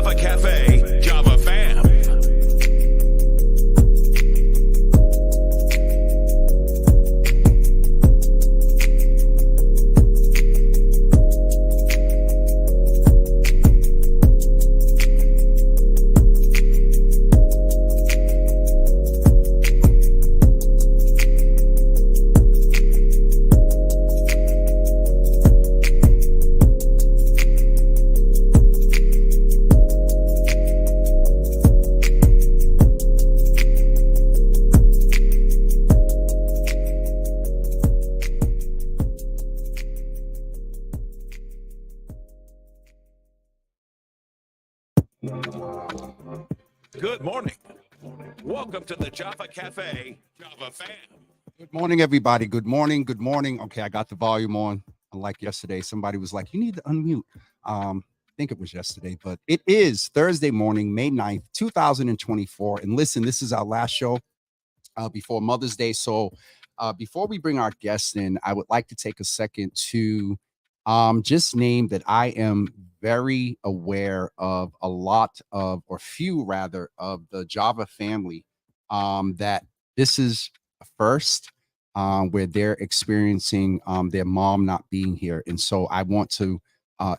Java Cafe, Java Fam. Good morning. Welcome to the Java Cafe, Java Fam. Good morning, everybody. Good morning. Good morning. Okay, I got the volume on. Unlike yesterday, somebody was like, you need to unmute. I think it was yesterday, but it is Thursday morning, May 9th, 2024. And listen, this is our last show before Mother's Day. So before we bring our guests in, I would like to take a second to just name that I am very aware of a lot of, or few rather, of the Java family that this is a first where they're experiencing their mom not being here. And so I want to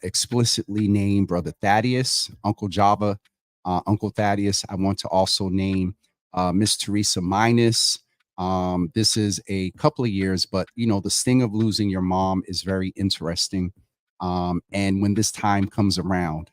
explicitly name Brother Thaddeus, Uncle Java, Uncle Thaddeus. I want to also name Miss Teresa Minus. This is a couple of years, but you know, the sting of losing your mom is very interesting. And when this time comes around,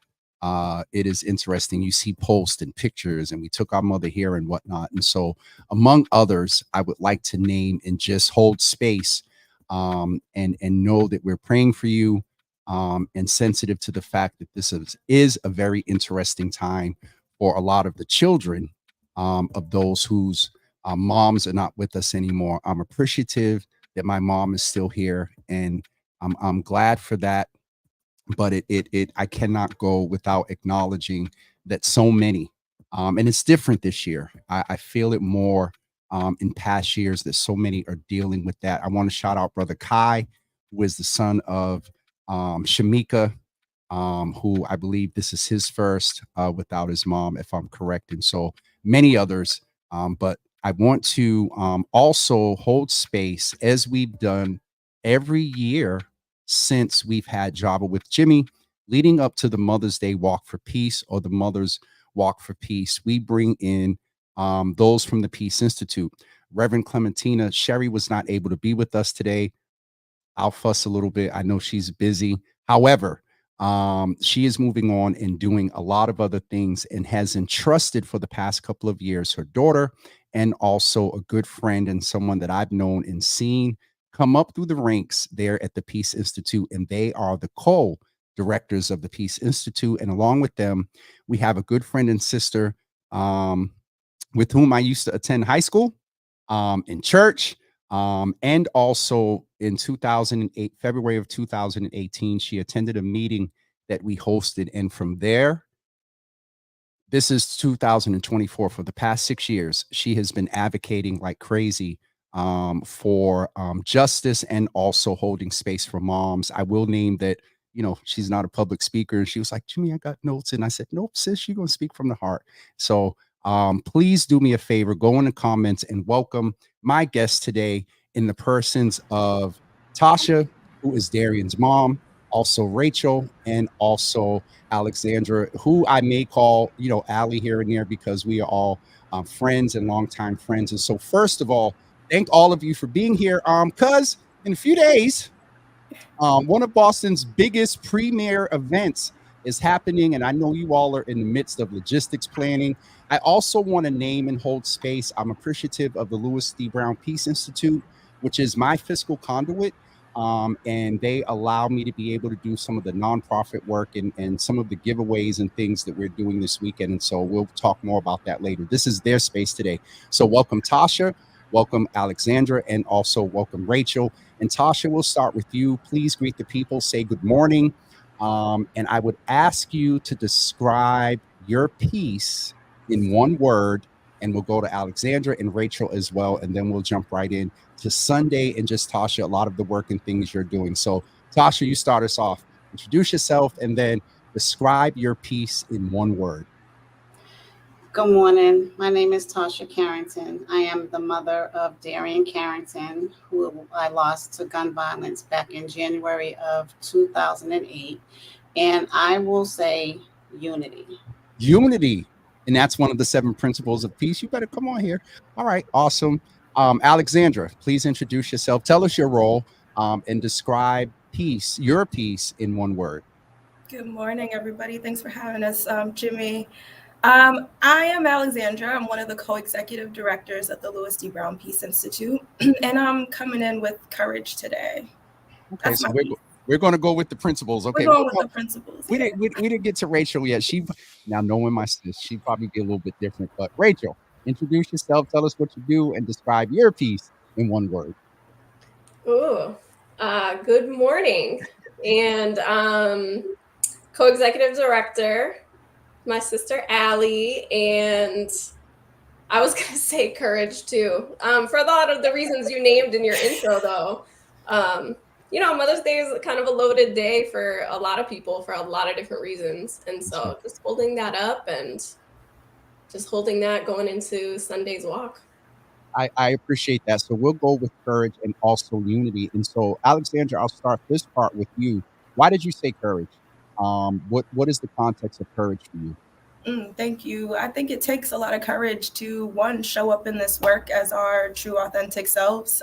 it is interesting. You see posts and pictures, and we took our mother here and whatnot. And so, among others, I would like to name and just hold space and know that we're praying for you and sensitive to the fact that this is a very interesting time for a lot of the children of those whose moms are not with us anymore. I'm appreciative that my mom is still here, and I'm glad for that. But I cannot go without acknowledging that so many, and it's different this year. I feel it more in past years that so many are dealing with that. I want to shout out Brother Kai, who is the son of Shamika, who I believe this is his first without his mom, if I'm correct, and so many others. But I want to also hold space, as we've done every year since we've had Java with Jimmy, leading up to the Mother's Day Walk for Peace, or the Mother's Walk for Peace. We bring in those from the Peace Institute. Reverend Clementina Chéry was not able to be with us today. I'll fuss a little bit. I know she's busy. However, she is moving on and doing a lot of other things, and has entrusted for the past couple of years her daughter, and also a good friend and someone that I've known and seen come up through the ranks there at the Peace Institute. And they are the co-directors of the Peace Institute. And along with them, we have a good friend and sister with whom I used to attend high school, in church, and also in 2008, February of 2018, she attended a meeting that we hosted. And from there, this is 2024. For the past 6 years, she has been advocating like crazy for justice, and also holding space for moms. I will name that, you know, she's not a public speaker. And she was like, Jimmy, I got notes. And I said, nope, sis, you're going to speak from the heart. So please do me a favor, go in the comments and welcome my guest today, in the persons of Tasha, who is Darrion's mom, also Rachel, and also Alexandra, who I may call, you know, Allie here and there, because we are all friends and longtime friends. And so first of all, thank all of you for being here. Because in a few days, one of Boston's biggest premier events is happening, and I know you all are in the midst of logistics planning. I also want to name and hold space. I'm appreciative of the Louis D. Brown Peace Institute, which is my fiscal conduit. And they allow me to be able to do some of the nonprofit work and some of the giveaways and things that we're doing this weekend. And so we'll talk more about that later. This is their space today. So welcome, Tasha. Welcome, Alexandra, and also welcome, Rachel. And Tasha, we'll start with you. Please greet the people, say good morning. And I would ask you to describe your piece in one word, and we'll go to Alexandra and Rachel as well, and then we'll jump right in to Sunday and just Tasha, a lot of the work and things you're doing. So Tasha, you start us off. Introduce yourself, and then Describe your piece in one word. Good morning. My name is Natasha Carrington. I am the mother of Darrion Carrington, who I lost to gun violence back in January of 2008. And I will say unity. Unity. And that's one of the 7 principles of peace. You better come on here. All right. Awesome. Alexandra, please introduce yourself. Tell us your role and describe peace, your piece in one word. Good morning, everybody. Thanks for having us, Jimmy. I am Alexandra. I'm one of the co-executive directors at the Louis D. Brown Peace Institute, and I'm coming in with courage today. Okay, so we're going to go with the principles. Okay, we're going with the principles. We didn't get to Rachel yet. Now knowing my sis, she'd probably be a little bit different. But Rachel, introduce yourself. Tell us what you do and describe your piece in one word. Good morning, and co-executive director. My sister Allie, and I was gonna say courage too. For a lot of the reasons you named in your intro, though, Mother's Day is kind of a loaded day for a lot of people for a lot of different reasons, and so just holding that up and just holding that going into Sunday's walk. I appreciate that. So we'll go with courage and also unity. And so, Alexandra, I'll start this part with you. Why did you say courage? What is the context of courage for you? Thank you. I think it takes a lot of courage to, one, show up in this work as our true, authentic selves.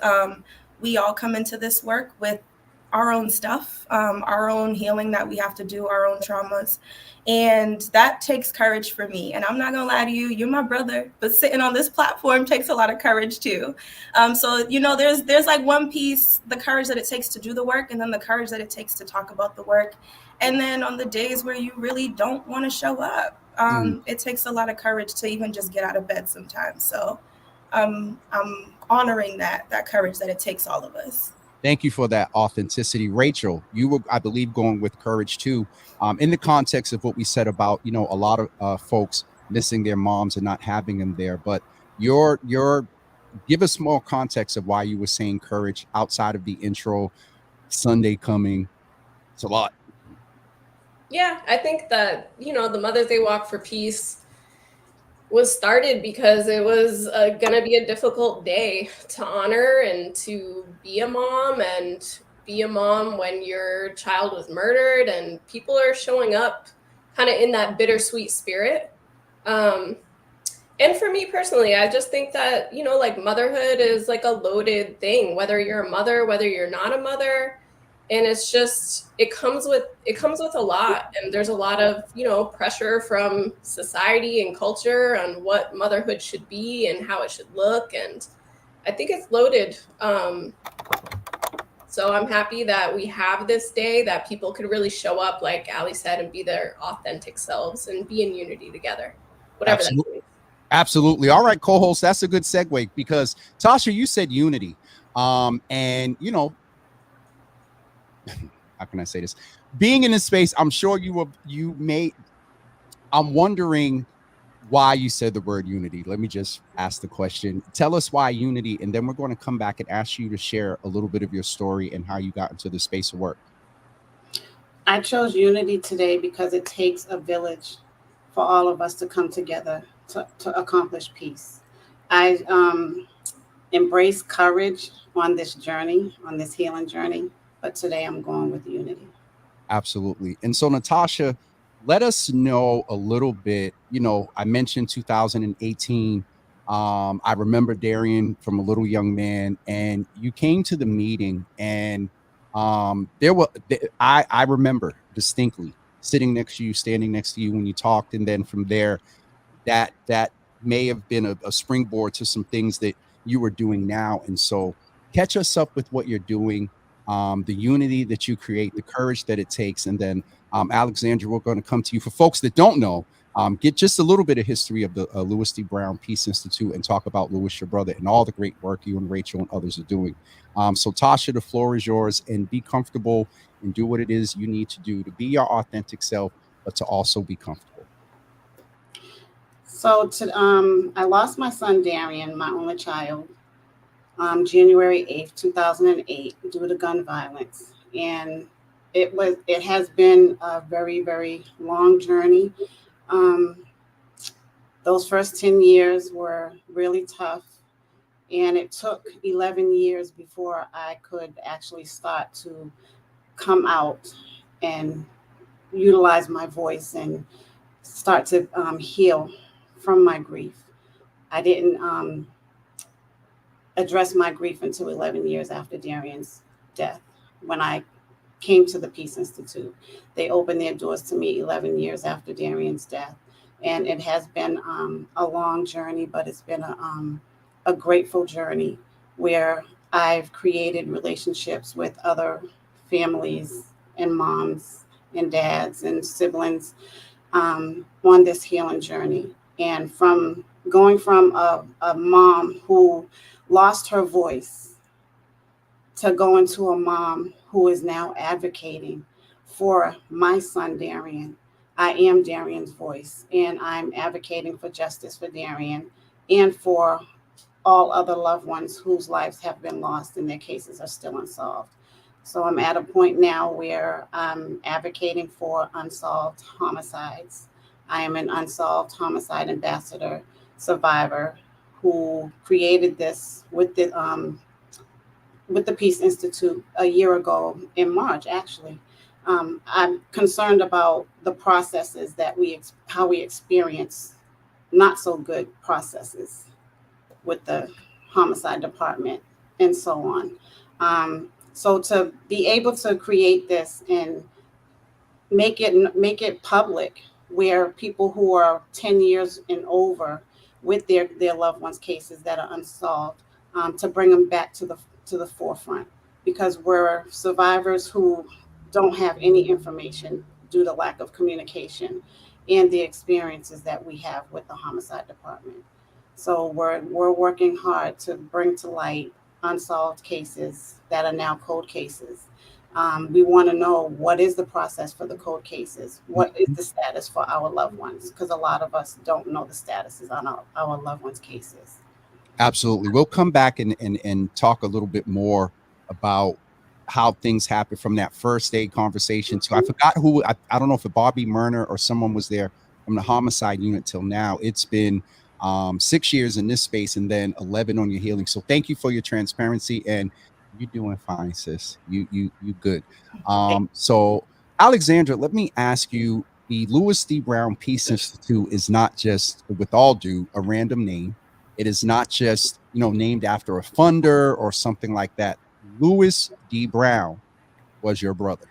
We all come into this work with our own stuff, our own healing that we have to do, our own traumas. And that takes courage for me. And I'm not going to lie to you, you're my brother, but sitting on this platform takes a lot of courage too. There's like one piece, the courage that it takes to do the work, and then the courage that it takes to talk about the work. And then on the days where you really don't want to show up, it takes a lot of courage to even just get out of bed sometimes. So I'm honoring that courage that it takes all of us. Thank you for that authenticity. Rachel, you were, I believe, going with courage too, in the context of what we said about, a lot of folks missing their moms and not having them there. But give us more context of why you were saying courage outside of the intro. Sunday coming. It's a lot. Yeah, I think that, the Mother's Day Walk for Peace was started because it was going to be a difficult day to honor and to be a mom, and be a mom when your child was murdered and people are showing up kind of in that bittersweet spirit. And for me personally, I just think that, motherhood is like a loaded thing, whether you're a mother, whether you're not a mother. And it's just, it comes with a lot. And there's a lot of, pressure from society and culture on what motherhood should be and how it should look. And I think it's loaded. So I'm happy that we have this day that people could really show up, like Allie said, and be their authentic selves and be in unity together, whatever that means. Absolutely. All right, co-host, that's a good segue because Tasha, you said unity. And how can I say this? Being in this space, I'm sure I'm wondering why you said the word unity. Let me just ask the question. Tell us why unity, and then we're going to come back and ask you to share a little bit of your story and how you got into the space of work. I chose unity today because it takes a village for all of us to come together to accomplish peace. I embrace courage on this journey, on this healing journey. But today I'm going with unity. Absolutely. And so, Natasha, let us know a little bit. I mentioned 2018. I remember Darrion from a little young man, and you came to the meeting, and I remember distinctly sitting next to you, standing next to you when you talked, and then from there, that may have been a springboard to some things that you were doing now. And so, catch us up with what you're doing. The unity that you create, the courage that it takes. And then, Alexandra, we're going to come to you. For folks that don't know, get just a little bit of history of the Louis D. Brown Peace Institute and talk about Louis, your brother, and all the great work you and Rachel and others are doing. So, Tasha, the floor is yours, and be comfortable and do what it is you need to do to be your authentic self, but to also be comfortable. So, I lost my son, Darrion, my only child, January 8th, 2008, due to gun violence. And it has been a very, very long journey. Those first 10 years were really tough, and it took 11 years before I could actually start to come out and utilize my voice and start to heal from my grief. I didn't address my grief until 11 years after Darrion's death. When I came to the Peace Institute, they opened their doors to me 11 years after Darrion's death. And it has been a long journey, but it's been a grateful journey where I've created relationships with other families and moms and dads and siblings on this healing journey. And from going from a mom who lost her voice to going to a mom who is now advocating for my son, Darrion. I am Darrion's voice, and I'm advocating for justice for Darrion and for all other loved ones whose lives have been lost and their cases are still unsolved. So I'm at a point now where I'm advocating for unsolved homicides. I am an Unsolved Homicide Ambassador survivor who created this with the Peace Institute a year ago in March, actually. I'm concerned about the processes that how we experience not so good processes with the homicide department and so on. So to be able to create this and make it public, where people who are 10 years and over with their loved ones' cases that are unsolved, to bring them back to the forefront, because we're survivors who don't have any information due to lack of communication and the experiences that we have with the homicide department. So we're working hard to bring to light unsolved cases that are now cold cases. We want to know, what is the process for the cold cases? What is the status for our loved ones? Because a lot of us don't know the statuses on our loved ones' cases. Absolutely. We'll come back and talk a little bit more about how things happen from that first aid conversation to, I forgot who, I don't know if Bobby Murner or someone was there from the homicide unit till now. It's been 6 years in this space and then 11 on your healing. So thank you for your transparency, and you're doing fine, sis. You good. So Alexandra, let me ask you, the Louis D. Brown Peace Institute is not just, with all due, a random name. It is not just, named after a funder or something like that. Louis D. Brown was your brother.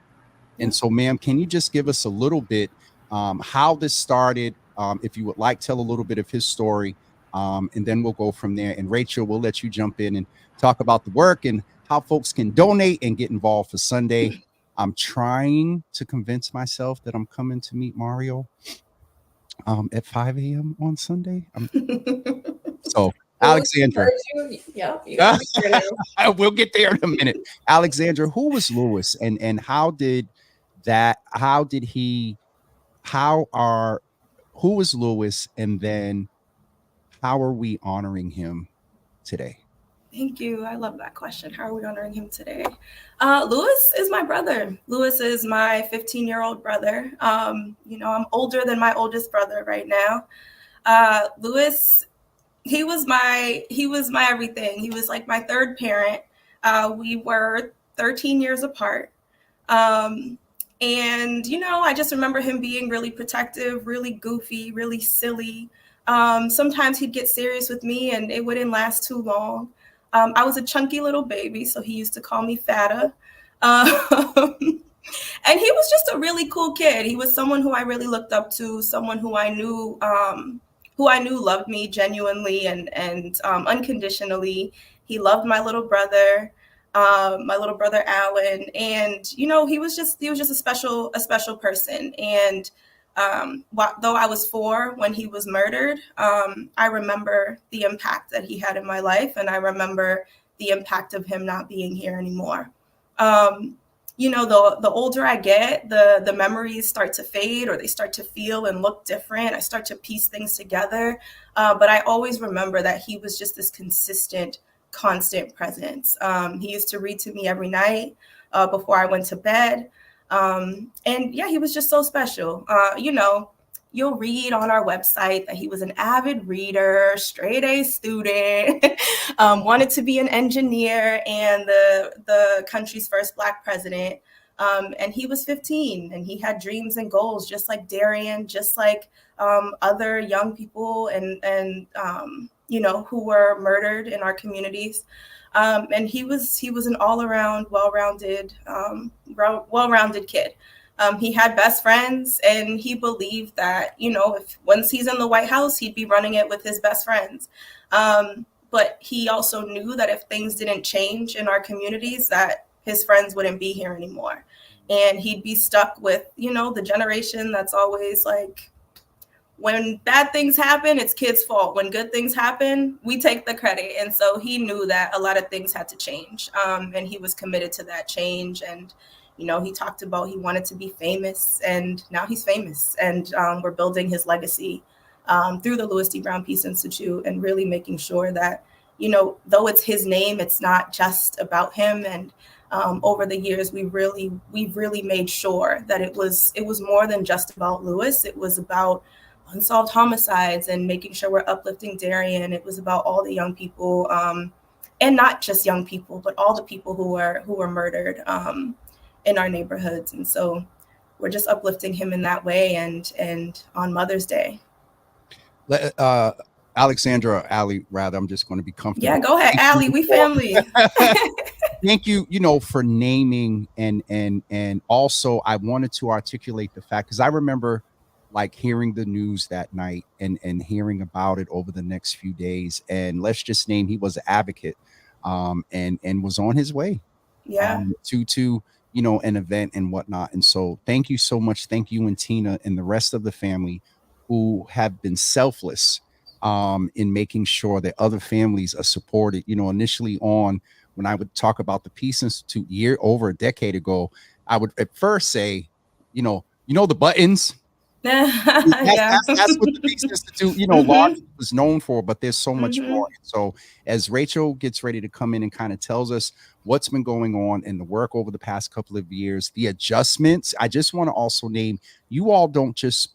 And so, ma'am, can you just give us a little bit how this started? If you would like, tell a little bit of his story, and then we'll go from there. And Rachel, we'll let you jump in and talk about the work and how folks can donate and get involved for Sunday. I'm trying to convince myself that I'm coming to meet Mario at 5 a.m. on Sunday. So, Alexandra, yeah, you got to be here now. We'll get there in a minute. Alexandra, who was Louis, and who was Louis, and then how are we honoring him today? Thank you. I love that question. How are we honoring him today? Louis is my brother. Louis is my 15-year-old brother. I'm older than my oldest brother right now. Louis, he was my everything. He was like my third parent. We were 13 years apart. And, I just remember him being really protective, really goofy, really silly. Sometimes he'd get serious with me and it wouldn't last too long. I was a chunky little baby, so he used to call me Fatta. And he was just a really cool kid. He was someone who I really looked up to, someone who I knew loved me genuinely and unconditionally. He loved my little brother Alan, and he was just a special person. And though I was 4 when he was murdered, I remember the impact that he had in my life, and I remember the impact of him not being here anymore. The older I get, the memories start to fade, or they start to feel and look different. I start to piece things together, but I always remember that he was just this consistent, constant presence. He used to read to me every night before I went to bed. And yeah, he was just so special. You'll read on our website that he was an avid reader, straight A student, wanted to be an engineer and the country's first Black president. And he was 15 and he had dreams and goals, just like Darrion, just like other young people and who were murdered in our communities. And he was an all-around, well-rounded kid. He had best friends, and he believed that, if once he's in the White House, he'd be running it with his best friends. But he also knew that if things didn't change in our communities, that his friends wouldn't be here anymore. And he'd be stuck with, the generation that's always like, when bad things happen, it's kids' fault. When good things happen, we take the credit. And so he knew that a lot of things had to change. And he was committed to that change. And, he talked about he wanted to be famous, and now he's famous. And we're building his legacy through the Louis D. Brown Peace Institute, and really making sure that, though it's his name, it's not just about him. And over the years, we've really made sure that it was more than just about Louis. It was about unsolved homicides and making sure we're uplifting Darrion. It was about all the young people, and not just young people, but all the people who were murdered in our neighborhoods. And so we're just uplifting him in that way. And on Mother's Day. Alexandra, Ali, rather, I'm just going to be comfortable. Yeah, go ahead, Ali. We family. Thank you, for naming and also I wanted to articulate the fact, because I remember like hearing the news that night and hearing about it over the next few days. And let's just name, he was an advocate and was on his way to an event and whatnot. And so thank you so much. Thank you and Tina and the rest of the family who have been selfless in making sure that other families are supported. Initially on, when I would talk about the Peace Institute over a decade ago, I would at first say, the buttons. That's what the Peace Institute, largely was known for, but there's so much more. So as Rachel gets ready to come in and kind of tells us what's been going on in the work over the past couple of years, the adjustments, I just want to also name, you all don't just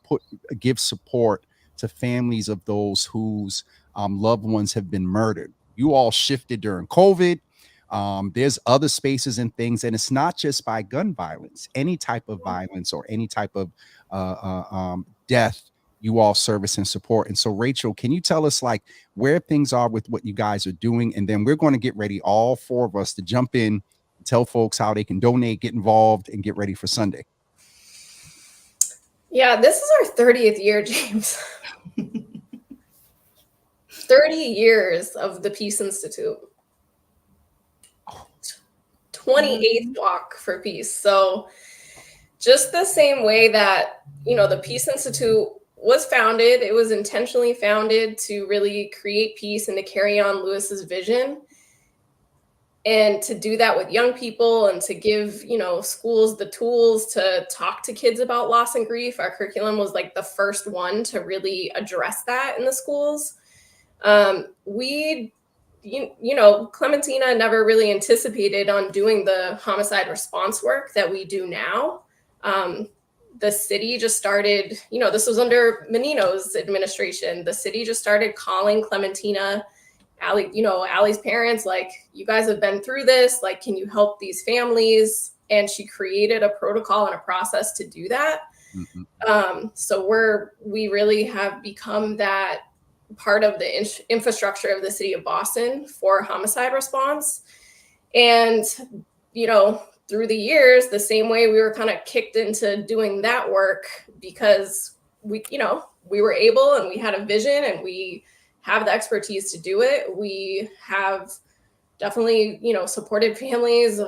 give support to families of those whose loved ones have been murdered. You all shifted during COVID. There's other spaces and things, and it's not just by gun violence, any type of violence or any type of death, you all service and support. And so Rachel, can you tell us like where things are with what you guys are doing? And then we're going to get ready, all four of us, to jump in, tell folks how they can donate, get involved, and get ready for Sunday. Yeah, this is our 30th year, James. 30 years of the Peace Institute. 28th walk for peace. So just the same way that, the Peace Institute was founded, it was intentionally founded to really create peace and to carry on Louis's vision. And to do that with young people and to give, schools the tools to talk to kids about loss and grief. Our curriculum was like the first one to really address that in the schools. Clementina never really anticipated on doing the homicide response work that we do now. The city just started, this was under Menino's administration. The city just started calling Clementina, Allie's parents, like, you guys have been through this, like, can you help these families? And she created a protocol and a process to do that. So we really have become that part of the infrastructure of the city of Boston for homicide response. And, through the years, the same way we were kind of kicked into doing that work because we were able and we had a vision and we have the expertise to do it. We have definitely, supported families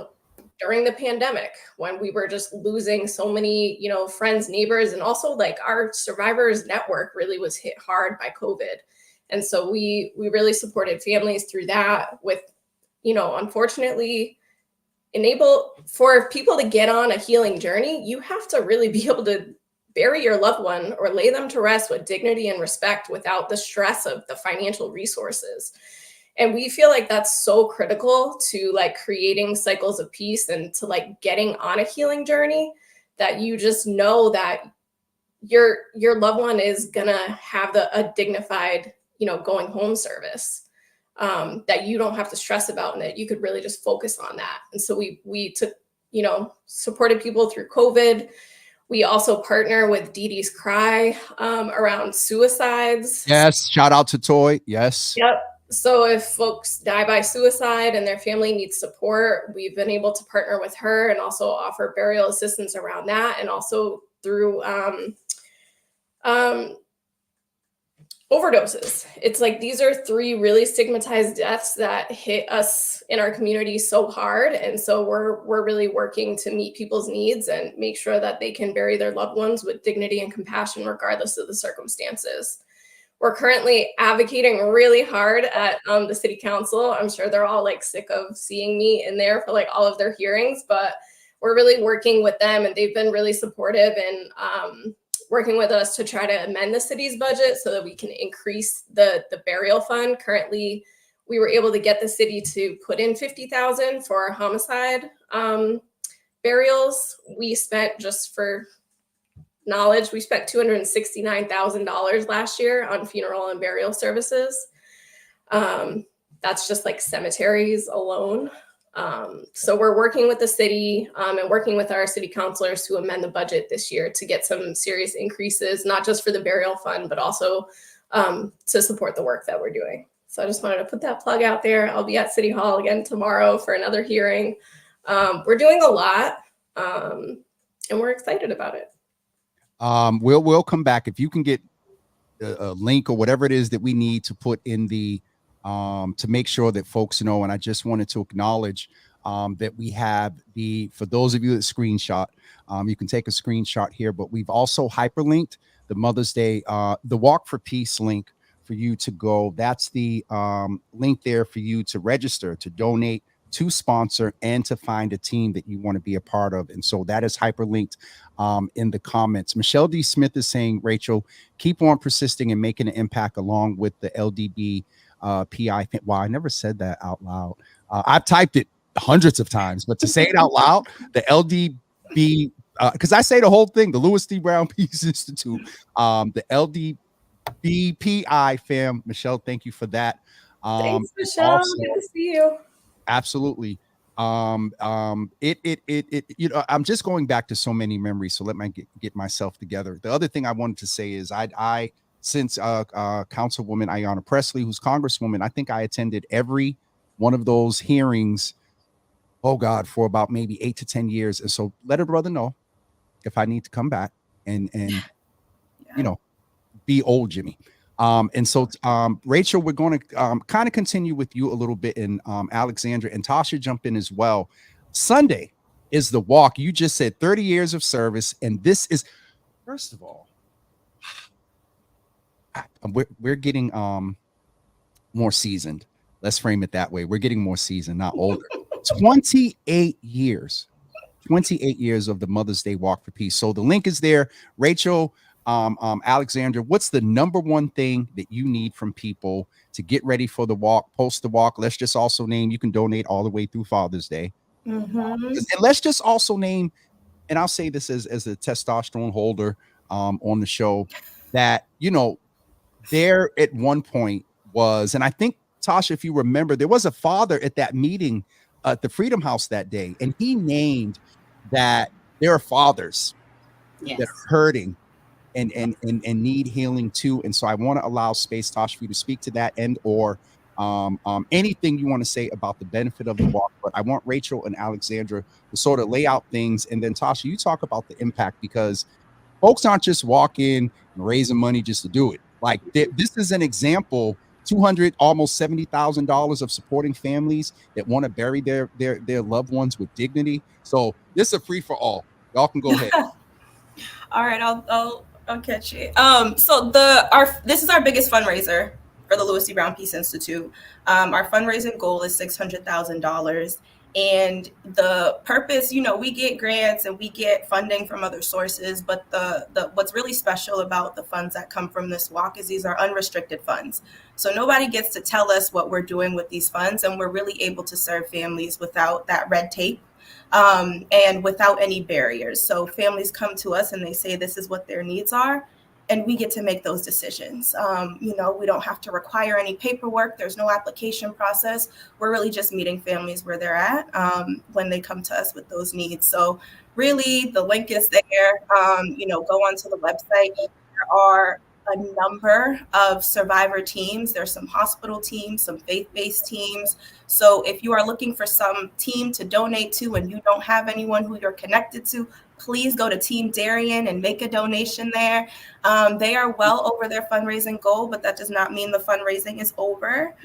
during the pandemic when we were just losing so many, friends, neighbors, and also like our survivors network really was hit hard by COVID. And so we really supported families through that with, unfortunately, enable for people to get on a healing journey. You have to really be able to bury your loved one or lay them to rest with dignity and respect without the stress of the financial resources. And we feel like that's so critical to like creating cycles of peace and to like getting on a healing journey, that you just know that your loved one is gonna have a dignified, going home service, that you don't have to stress about, and that you could really just focus on that. And so we took, supported people through COVID. We also partner with Dee Dee's Cry around suicides. Yes, shout out to Toy. Yes. Yep. So if folks die by suicide and their family needs support, we've been able to partner with her and also offer burial assistance around that, and also through overdoses. It's like, these are 3 really stigmatized deaths that hit us in our community so hard. And so we're really working to meet people's needs and make sure that they can bury their loved ones with dignity and compassion, regardless of the circumstances. We're currently advocating really hard at the city council. I'm sure they're all like sick of seeing me in there for like all of their hearings, but we're really working with them, and they've been really supportive and working with us to try to amend the city's budget so that we can increase the burial fund. Currently, we were able to get the city to put in $50,000 for homicide burials. We spent, just for knowledge, we spent $269,000 last year on funeral and burial services. That's just like cemeteries alone. So we're working with the city and working with our city councilors to amend the budget this year to get some serious increases, not just for the burial fund, but also to support the work that we're doing. So I just wanted to put that plug out there. I'll be at City Hall again tomorrow for another hearing. We're doing a lot, and we're excited about it. We'll come back. If you can get a link or whatever it is that we need to put in the to make sure that folks know. And I just wanted to acknowledge that we have for those of you that screenshot, you can take a screenshot here, but we've also hyperlinked the Mother's Day, the Walk for Peace link for you to go. That's the link there for you to register, to donate, to sponsor, and to find a team that you want to be a part of. And so that is hyperlinked in the comments. Michelle D. Smith is saying, Rachel, keep on persisting and making an impact along with the LDBPI. Wow, I never said that out loud. I've typed it hundreds of times, but to say it out loud, the LDB, because I say the whole thing, the Louis D. Brown Peace Institute, the LDBPI fam. Michelle, thank you for that. Thanks, Michelle. Also, good to see you. Absolutely. I'm just going back to so many memories. So let me get myself together. The other thing I wanted to say is since Councilwoman Ayanna Pressley, who's Congresswoman, I think I attended every one of those hearings, oh God, for about maybe 8 to 10 years. And so let her brother know if I need to come back and be old Jimmy. And so, Rachel, we're going to kind of continue with you a little bit, and Alexandra and Tasha jump in as well. Sunday is the walk. You just said 30 years of service, and this is, first of all, we're getting more seasoned. Let's frame it that way. We're getting more seasoned, not older. 28 years of the Mother's Day Walk for Peace. So the link is there. Rachel, Alexandra, what's the number one thing that you need from people to get ready for the walk, post the walk? Let's just also name, you can donate all the way through Father's Day. And let's just also name, and I'll say this as a testosterone holder on the show, that, there at one point was, and I think, Tasha, if you remember, there was a father at that meeting at the Freedom House that day, and he named that there are fathers that are hurting and need healing too. And so I want to allow space, Tasha, for you to speak to that, and or anything you want to say about the benefit of the walk. But I want Rachel and Alexandra to sort of lay out things, and then Tasha, you talk about the impact, because folks aren't just walking and raising money just to do it. Like this is an example. $200, almost $70,000 of supporting families that want to bury their loved ones with dignity. So this is a free for all. Y'all can go ahead. All right, I'll catch you. So this is our biggest fundraiser for the Louis D. Brown Peace Institute. Our fundraising goal is $600,000. And the purpose, we get grants and we get funding from other sources, but the what's really special about the funds that come from this walk is these are unrestricted funds. So nobody gets to tell us what we're doing with these funds, and we're really able to serve families without that red tape. and without any barriers. So families come to us and they say this is what their needs are, and we get to make those decisions. We don't have to require any paperwork. There's no application process. We're really just meeting families where they're at when they come to us with those needs. So really, the link is there. Go onto the website. There are a number of survivor teams. There's some hospital teams, some faith-based teams. So if you are looking for some team to donate to and you don't have anyone who you're connected to, please go to Team Darrion and make a donation there. They are well over their fundraising goal, but that does not mean the fundraising is over.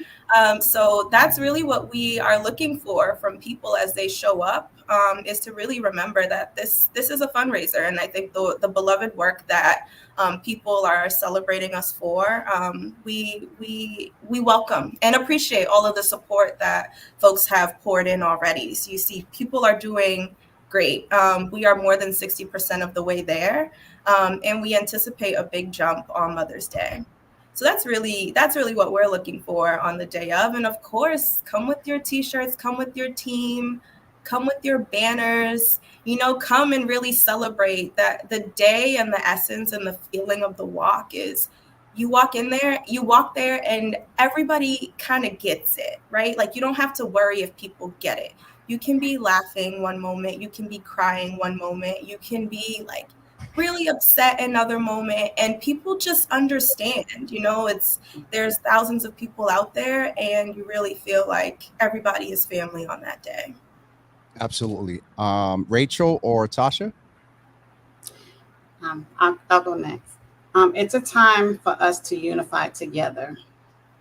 So that's really what we are looking for from people as they show up, is to really remember that this is a fundraiser. And I think the beloved work that people are celebrating us for, we welcome and appreciate all of the support that folks have poured in already. So you see, people are doing great. We are more than 60% of the way there, and we anticipate a big jump on Mother's Day. So that's really what we're looking for on the day of. And of course, come with your T-shirts, come with your team, come with your banners, come and really celebrate that the day and the essence and the feeling of the walk is you walk there and everybody kind of gets it, right? Like you don't have to worry if people get it. You can be laughing one moment, you can be crying one moment, you can be like really upset another moment, and people just understand. There's thousands of people out there, and you really feel like everybody is family on that day. Absolutely. Rachel or Tasha? I'll go next. It's a time for us to unify together.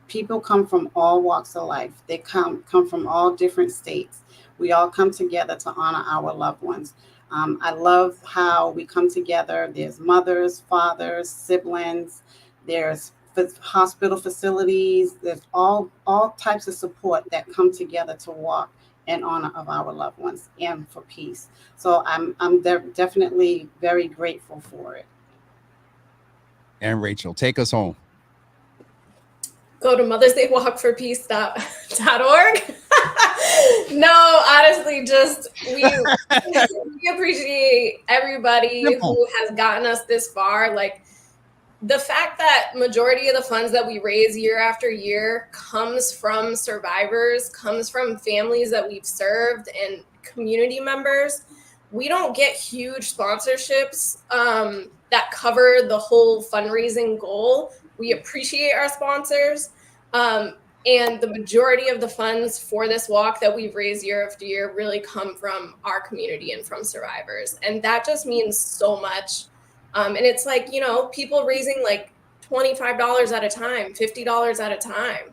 People come from all walks of life. They come from all different states. We all come together to honor our loved ones. I love how we come together. There's mothers, fathers, siblings. There's hospital facilities. There's all types of support that come together to walk in honor of our loved ones and for peace. So I'm definitely very grateful for it. And Rachel, take us home. Go to mothersdaywalkforpeace.org. No, honestly, just we appreciate everybody who has gotten us this far. Like the fact that majority of the funds that we raise year after year comes from survivors, comes from families that we've served and community members. We don't get huge sponsorships that cover the whole fundraising goal. We appreciate our sponsors. And the majority of the funds for this walk that we've raised year after year really come from our community and from survivors. And that just means so much. And it's like, people raising like $25 at a time, $50 at a time.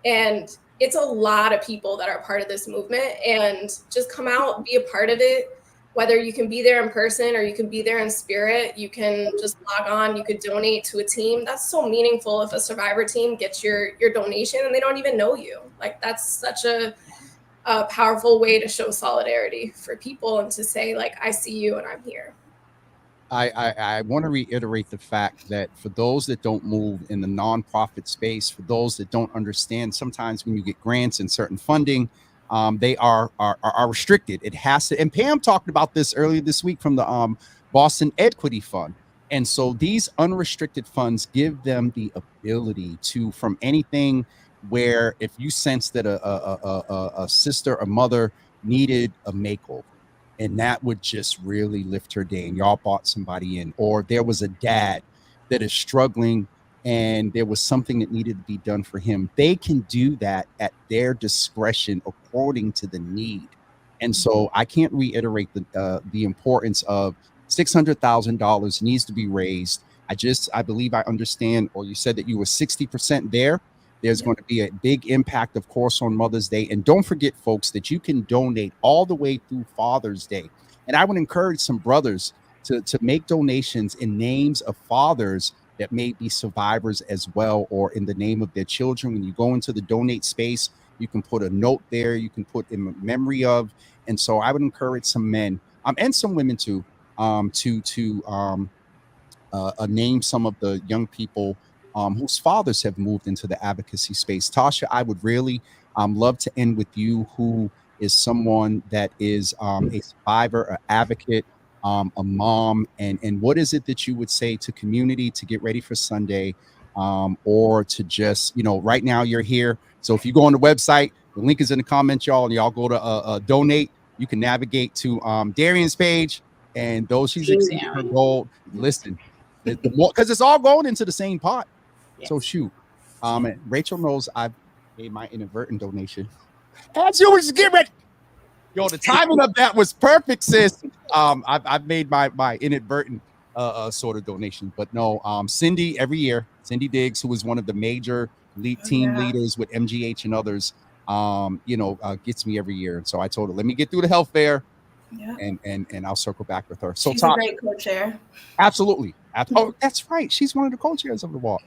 And it's a lot of people that are part of this movement, and just come out, be a part of it. Whether you can be there in person or you can be there in spirit, you can just log on, you could donate to a team. That's so meaningful if a survivor team gets your donation and they don't even know you. Like that's such a powerful way to show solidarity for people and to say like, I see you and I'm here. I want to reiterate the fact that for those that don't move in the nonprofit space, for those that don't understand, sometimes when you get grants and certain funding, they are restricted. It has to, and Pam talked about this earlier this week from the Boston Equity Fund. And so these unrestricted funds give them the ability to, from anything where if you sense that a sister or mother needed a makeover, and that would just really lift her day, and y'all brought somebody in, or there was a dad that is struggling and there was something that needed to be done for him, they can do that at their discretion according to the need. And so I can't reiterate the importance of $600,000 needs to be raised. I believe I understand, or you said that you were 60% there. There's going to be a big impact, of course, on Mother's Day. And don't forget, folks, that you can donate all the way through Father's Day. And I would encourage some brothers to make donations in names of fathers that may be survivors as well, or in the name of their children. When you go into the donate space, you can put a note there, you can put in memory of. And so I would encourage some men and some women too, to name some of the young people whose fathers have moved into the advocacy space. Tasha, I would really love to end with you, who is someone that is a survivor, an advocate, a mom, and what is it that you would say to community to get ready for Sunday, or to just, you know, right now you're here. So if you go on the website, the link is in the comments, y'all, and y'all go to donate. You can navigate to Darrion's page, and those she's Team exceeded her Darrion. goal. Listen, the more, because it's all going into the same pot. Yes. So shoot. And Rachel knows I've made my inadvertent donation. As you was get ready. Yo, the timing of that was perfect, sis. I've made my inadvertent sort of donation, but no, Cindy every year, Cindy Diggs, who is one of the major team leaders with MGH and others, you know, gets me every year. And so I told her, let me get through the health fair, and I'll circle back with her. So she's a great co-chair. Absolutely. Oh, that's right. She's one of the co-chairs of the walk.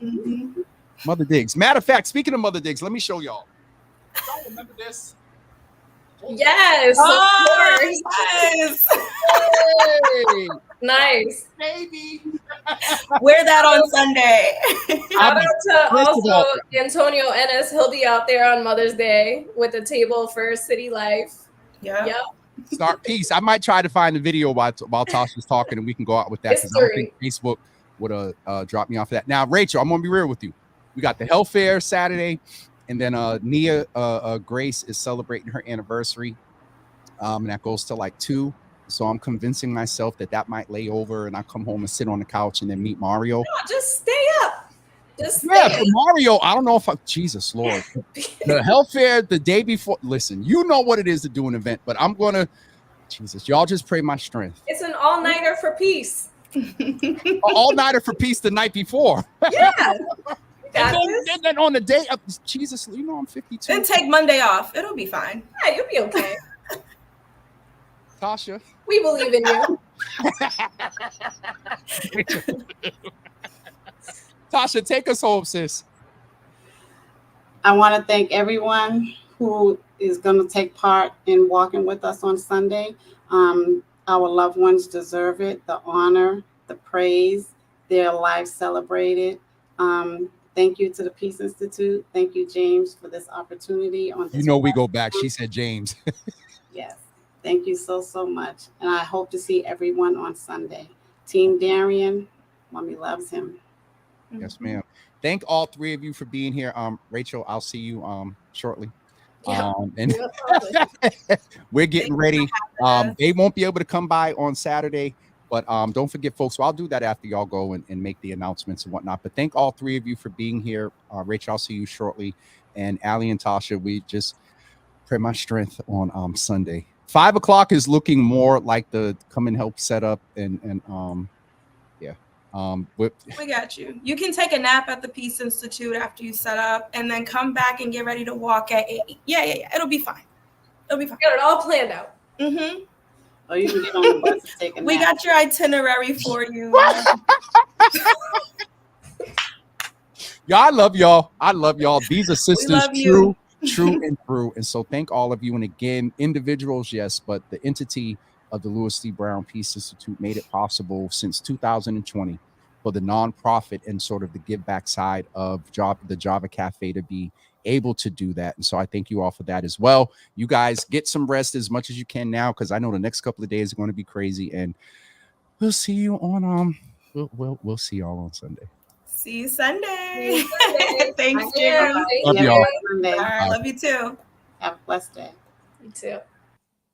Mother Diggs. Matter of fact, speaking of Mother Diggs, let me show y'all. Y'all remember this? Yes, oh, of course. Hey, Nice. baby. Wear that on Sunday. Shout out to also Antonio Ennis. He'll be out there on Mother's Day with a table for City Life. Yeah. Yep. Start Peace. I might try to find the video while Tasha's talking, and we can go out with that, because I don't think Facebook would drop me off of that. Now, Rachel, I'm gonna be real with you. We got the health fair Saturday, and then Nia Grace is celebrating her anniversary, and that goes to like 2. So I'm convincing myself that might lay over, and I come home and sit on the couch and then meet Mario. No, just stay up. Just stay up. For Mario, I don't know if Jesus Lord, the health fair the day before. Listen, you know what it is to do an event, but I'm gonna, Jesus, y'all just pray my strength. It's an all-nighter for Peace. All-nighter for Peace the night before. Yeah. And then on the day of Jesus, you know I'm 52. Then take Monday off. It'll be fine. Yeah, you'll be okay. Tasha, we believe in you. Tasha, take us home, sis. I want to thank everyone who is going to take part in walking with us on Sunday. Our loved ones deserve it, the honor, the praise, their lives celebrated. Thank you to the Peace Institute. Thank you, James, for this opportunity. On this you know, we go back. She said James. Yes. Thank you so much. And I hope to see everyone on Sunday. Team Darrion, Mommy loves him. Yes, ma'am. Thank all 3 of you for being here. Rachel, I'll see you shortly. Yeah. And we're getting ready. They won't be able to come by on Saturday, but don't forget, folks. So I'll do that after y'all go and make the announcements and whatnot. But thank all 3 of you for being here. Rachel, I'll see you shortly. And Allie and Tasha, we just pray my strength on Sunday. 5 o'clock is looking more like the come and help setup, and we got you. You can take a nap at the Peace Institute after you set up, and then come back and get ready to walk at 8. Yeah. It'll be fine. Got it all planned out. Mm-hmm. Oh, you can get on the bus and take a nap. We got your itinerary for you. Yeah, I love y'all. These are sisters, true and true. And so thank all of you. And again, individuals, yes, but the entity of the Louis C. Brown Peace Institute made it possible since 2020 for the nonprofit and sort of the give back side of the Java Cafe to be able to do that. And so I thank you all for that as well. You guys get some rest as much as you can now, because I know the next couple of days are going to be crazy. And we'll see you on we'll see y'all on Sunday. See you Sunday. Thanks, Jim. Love y'all. Sunday. All right, love you too. Have a blessed day. You too.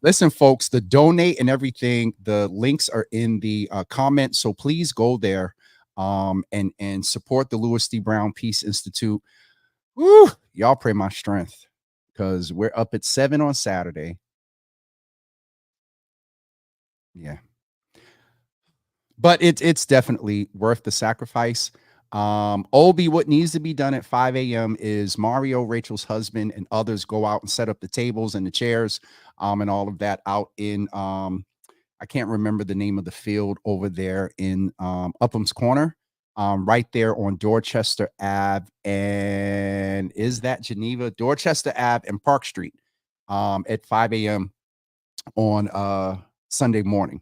Listen, folks, the donate and everything, the links are in the comments. So please go there and support the Louis D. Brown Peace Institute. Woo, y'all pray my strength, because we're up at 7 on Saturday. Yeah. But it's definitely worth the sacrifice. Obi, what needs to be done at 5 a.m. is Mario, Rachel's husband, and others go out and set up the tables and the chairs and all of that out in I can't remember the name of the field over there in Upham's Corner, right there on Dorchester Ave, and is that Geneva? Dorchester Ave and Park Street at 5 a.m. on Sunday morning.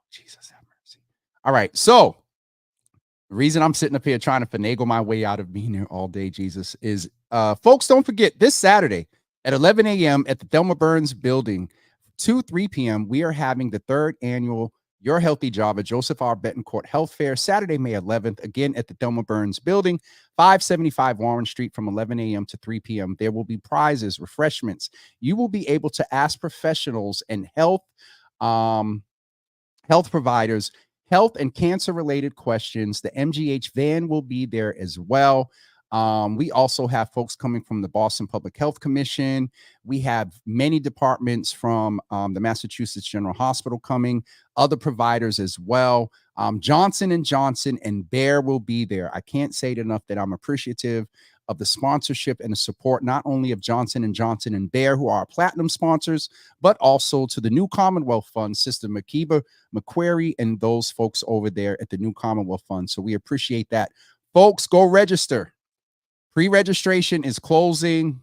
Jesus have mercy. All right, so the reason I'm sitting up here trying to finagle my way out of being here all day, Jesus, is folks, don't forget this Saturday, At 11 a.m. at the Thelma Burns building, 3 p.m., we are having the 3rd annual Your Healthy Java Joseph R. Betancourt Health Fair, Saturday, May 11th, again at the Thelma Burns building, 575 Warren Street from 11 a.m. to 3 p.m. There will be prizes, refreshments. You will be able to ask professionals and health providers, health and cancer-related questions. The MGH van will be there as well. We also have folks coming from the Boston Public Health Commission. We have many departments from the Massachusetts General Hospital coming, other providers as well. Johnson & Johnson and Bayer will be there. I can't say it enough that I'm appreciative of the sponsorship and the support, not only of Johnson & Johnson and Bayer, who are our platinum sponsors, but also to the New Commonwealth Fund, Sister Makiba McQuarrie, and those folks over there at the New Commonwealth Fund. So we appreciate that. Folks, go register. Pre-registration is closing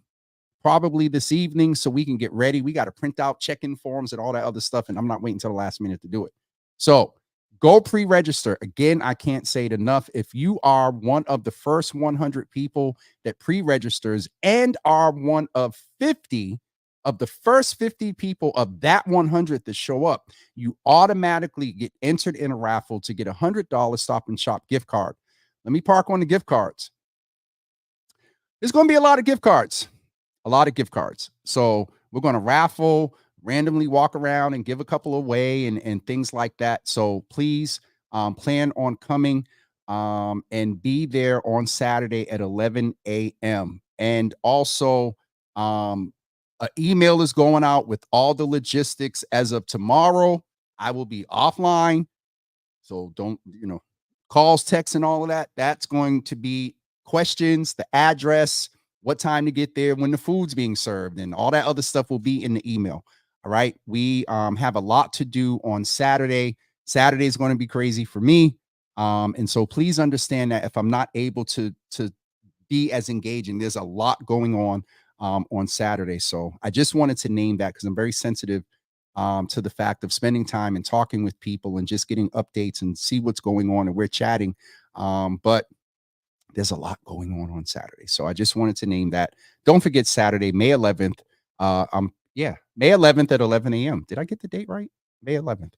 probably this evening, so we can get ready. We got to print out check-in forms and all that other stuff, and I'm not waiting until the last minute to do it. So go pre-register. Again, I can't say it enough. If you are one of the first 100 people that pre-registers and are one of 50 of the first 50 people of that 100 that show up, you automatically get entered in a raffle to get a $100 Stop and Shop gift card. Let me park on the gift cards. There's going to be a lot of gift cards. So we're going to raffle, randomly walk around and give a couple away and things like that. So please plan on coming and be there on Saturday at 11 a.m. And also an email is going out with all the logistics as of tomorrow. I will be offline. So don't, calls, texts, and all of that. That's going to be questions, the address, what time to get there, when the food's being served, and all that other stuff will be in the email. All right. We have a lot to do on Saturday. Saturday is going to be crazy for me. And so please understand that if I'm not able to be as engaging, there's a lot going on Saturday. So I just wanted to name that because I'm very sensitive to the fact of spending time and talking with people and just getting updates and see what's going on. And we're chatting. But there's a lot going on Saturday. So I just wanted to name that. Don't forget Saturday, May 11th. May 11th at 11 a.m. Did I get the date right? May 11th.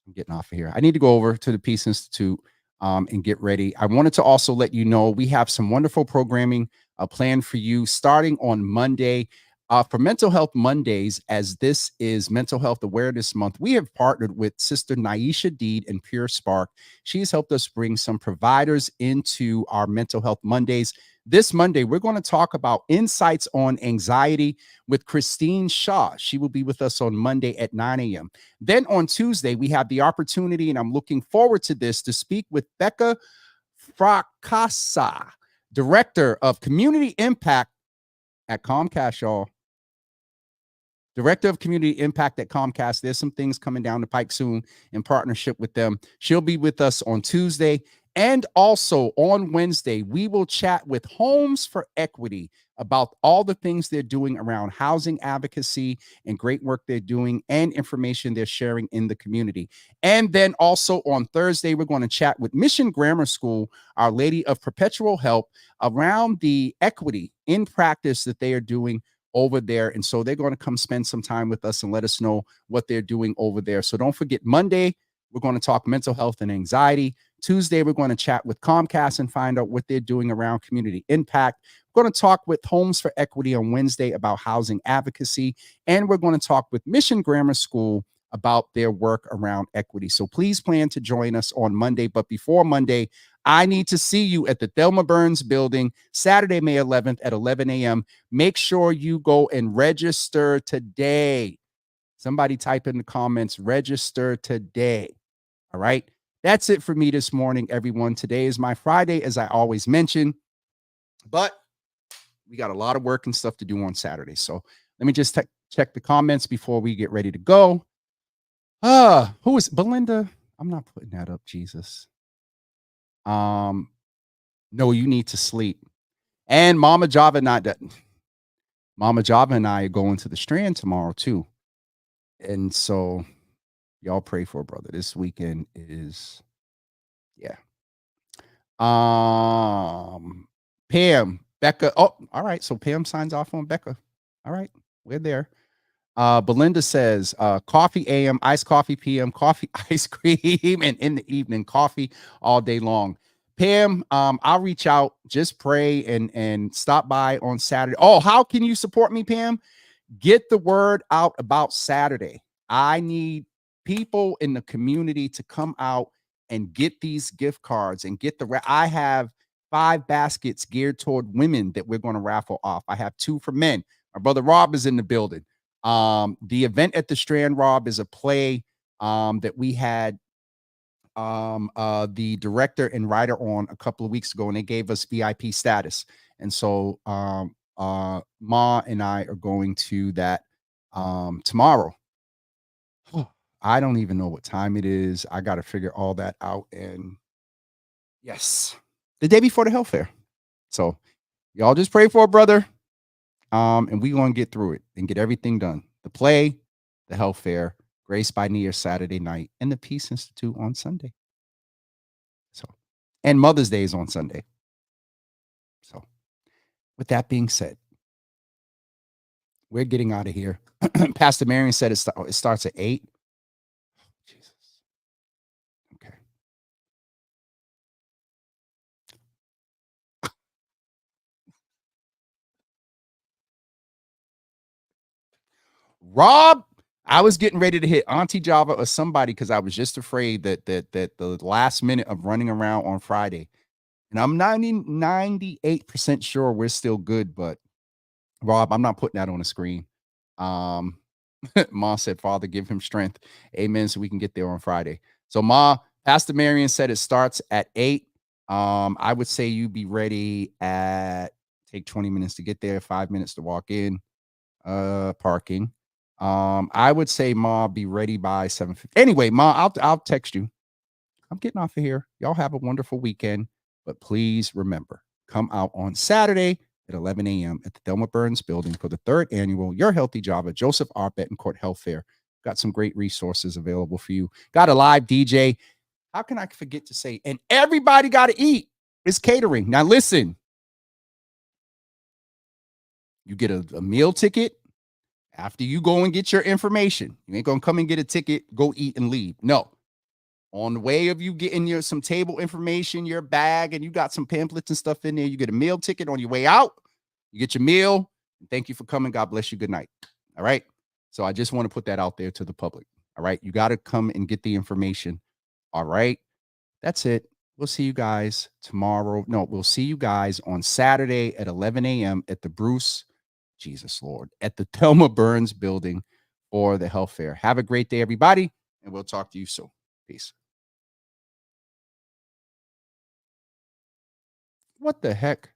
I'm getting off of here. I need to go over to the Peace Institute and get ready. I wanted to also let you know we have some wonderful programming planned for you starting on Monday. For Mental Health Mondays, as this is Mental Health Awareness Month, we have partnered with Sister Naisha Deed and Pure Spark. She's helped us bring some providers into our Mental Health Mondays. This Monday, we're going to talk about insights on anxiety with Christine Shaw. She will be with us on Monday at 9 a.m. Then on Tuesday, we have the opportunity, and I'm looking forward to this, to speak with Becca Fracassa, Director of Community Impact at Comcast, y'all. Director of Community Impact at Comcast. There's some things coming down the pike soon in partnership with them. She'll be with us on Tuesday. And also on Wednesday, we will chat with Homes for Equity about all the things they're doing around housing advocacy and great work they're doing and information they're sharing in the community. And then also on Thursday, we're going to chat with Mission Grammar School, Our Lady of Perpetual Help, around the equity in practice that they are doing over there. And so they're going to come spend some time with us and let us know what they're doing over there. So don't forget, Monday, we're going to talk mental health and anxiety. Tuesday, we're going to chat with Comcast and find out what they're doing around community impact. We're going to talk with Homes for Equity on Wednesday about housing advocacy. And we're going to talk with Mission Grammar School about their work around equity. So please plan to join us on Monday. But before Monday, I need to see you at the Thelma Burns building, Saturday, May 11th at 11 a.m. Make sure you go and register today. Somebody type in the comments, register today. All right. That's it for me this morning, everyone. Today is my Friday, as I always mention, but we got a lot of work and stuff to do on Saturday. So let me just check the comments before we get ready to go. Who is Belinda? I'm not putting that up, Jesus. No, you need to sleep. And Mama Java and I are going to the Strand tomorrow too. And so y'all pray for a brother. This weekend is, yeah. Pam, Becca. Oh, all right. So Pam signs off on Becca. All right, we're there. Belinda says, coffee AM, iced coffee PM, coffee ice cream, and in the evening, coffee all day long. Pam, I'll reach out, just pray and stop by on Saturday. Oh, how can you support me, Pam? Get the word out about Saturday. I need people in the community to come out and get these gift cards and get I have 5 baskets geared toward women that we're going to raffle off. I have 2 for men. My brother Rob is in the building. The event at the Strand, Rob, is a play that we had the director and writer on a couple of weeks ago, and they gave us VIP status. And so Ma and I are going to that tomorrow. I don't even know what time it is. I got to figure all that out. And yes, the day before the health fair. So y'all just pray for a brother. And we're going to get through it and get everything done. The play, the health fair, Grace by Nia Saturday night, and the Peace Institute on Sunday. So, and Mother's Day is on Sunday. So, with that being said, we're getting out of here. Pastor Marion said it starts at 8. Jesus. Okay. Rob, I was getting ready to hit Auntie Java or somebody because I was just afraid that the last minute of running around on Friday. And I'm 98% sure we're still good, but Rob, I'm not putting that on the screen. Ma said, Father, give him strength. Amen. So we can get there on Friday. So Ma, Pastor Marion said it starts at 8. I would say you be ready take 20 minutes to get there, 5 minutes to walk in, parking. I would say Ma, be ready by 7:50. Anyway, Ma, I'll text you. I'm getting off of here. Y'all have a wonderful weekend, but please remember, come out on Saturday at 11 a.m. at the Thelma Burns Building for the 3rd annual Your Healthy Java Joseph R. Betancourt Health Fair. Got some great resources available for you. Got a live DJ. How can I forget to say, and everybody got to eat. It's catering. Now listen, you get a meal ticket after you go and get your information. You ain't going to come and get a ticket, go eat and leave. No. On the way of you getting some table information, your bag, and you got some pamphlets and stuff in there, you get a meal ticket on your way out. You get your meal. Thank you for coming. God bless you. Good night. All right. So I just want to put that out there to the public. All right. You got to come and get the information. All right. That's it. We'll see you guys tomorrow. No, we'll see you guys on Saturday at 11 a.m. at the at the Thelma Burns Building for the health fair. Have a great day, everybody, and we'll talk to you soon. Peace. What the heck?